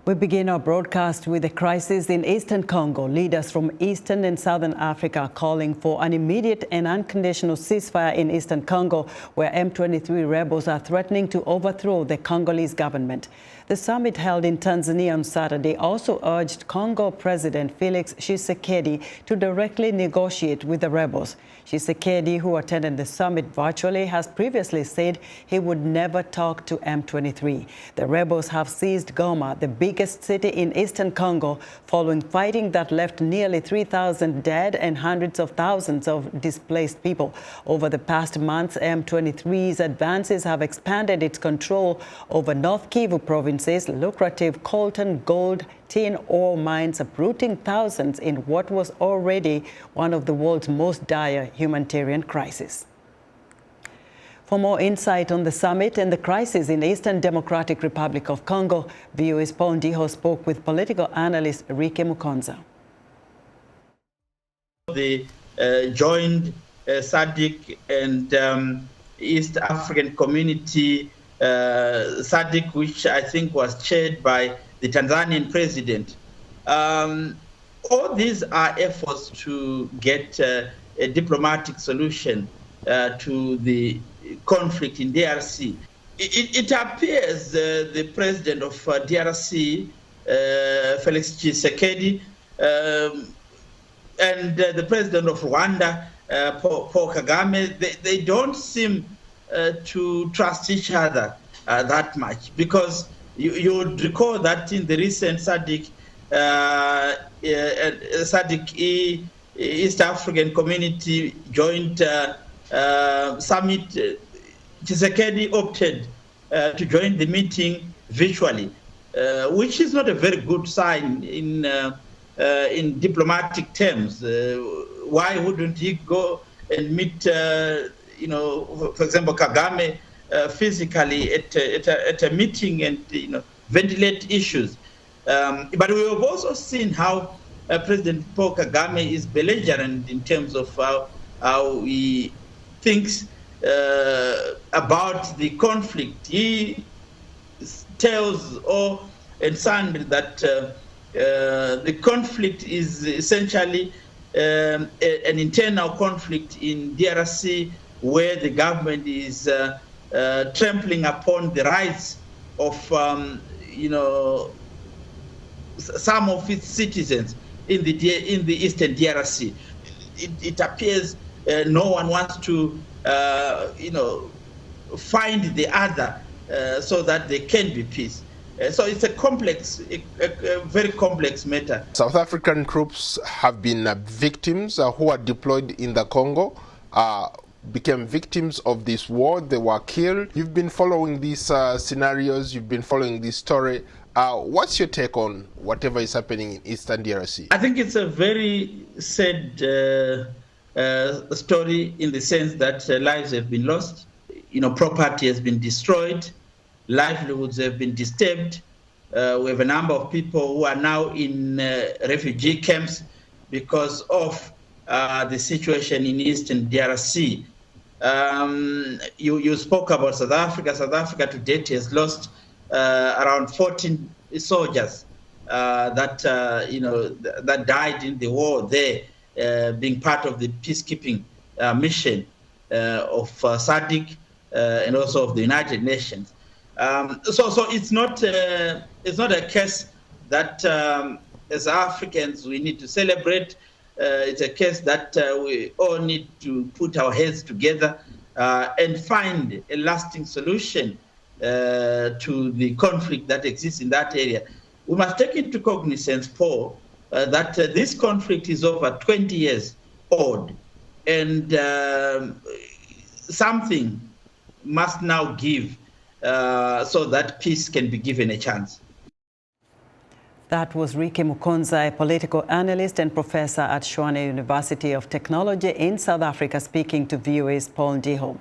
We begin our broadcast with the crisis in eastern Congo. Leaders from eastern and southern Africa are calling for an immediate and unconditional ceasefire in eastern Congo, where M23 rebels are threatening to overthrow the Congolese government. The summit held in Tanzania on Saturday also urged Congo President Felix Tshisekedi to directly negotiate with the rebels. Tshisekedi, who attended the summit virtually, has previously said he would never talk to M23. The rebels have seized Goma, the biggest city in eastern Congo, following fighting that left nearly 3,000 dead and hundreds of thousands of displaced people. Over the past months, M23's advances have expanded its control over North Kivu province's lucrative coltan gold tin ore mines, uprooting thousands in what was already one of the world's most dire humanitarian crises. For more insight on the summit and the crisis in Eastern Democratic Republic of Congo, VOA's Paul Ndiho spoke with political analyst Ricky Mukonza. The joined SADC and East African Community, SADC, which I think was chaired by the Tanzanian president. All these are efforts to get a diplomatic solution to the conflict in DRC. It appears the president of DRC, Felix Tshisekedi, and the president of Rwanda, Paul Kagame, they don't seem to trust each other that much, because you would recall that in the recent SADC East African Community joint summit, Tshisekedi opted to join the meeting virtually, which is not a very good sign in diplomatic terms. Why wouldn't he go and meet, for example, Kagame physically at a meeting and ventilate issues? But we have also seen how President Paul Kagame is belligerent in terms of how he thinks about the conflict. He tells all and sundry that the conflict is essentially an internal conflict in DRC, where the government is trampling upon the rights of some of its citizens in the eastern DRC. It appears no one wants to find the other so that there can be peace. So it's a very complex matter. South African troops have been victims who are deployed in the Congo, became victims of this war. They were killed. You've been following these scenarios. You've been following this story. What's your take on whatever is happening in Eastern DRC? I think it's a very sad story, in the sense that lives have been lost, property has been destroyed, livelihoods have been disturbed. We have a number of people who are now in refugee camps because of the situation in Eastern DRC. You spoke about South Africa. South Africa to date has lost around 14 soldiers that died in the war there, being part of the peacekeeping mission of SADC and also of the United Nations. So it's not a case that as Africans we need to celebrate. It's a case that we all need to put our heads together and find a lasting solution to the conflict that exists in that area. We must take into cognizance, Paul, that this conflict is over 20 years old, and something must now give so that peace can be given a chance. That was Ricky Mukonza, a political analyst and professor at Tshwane University of Technology in South Africa, speaking to VOA's Paul Ndiho.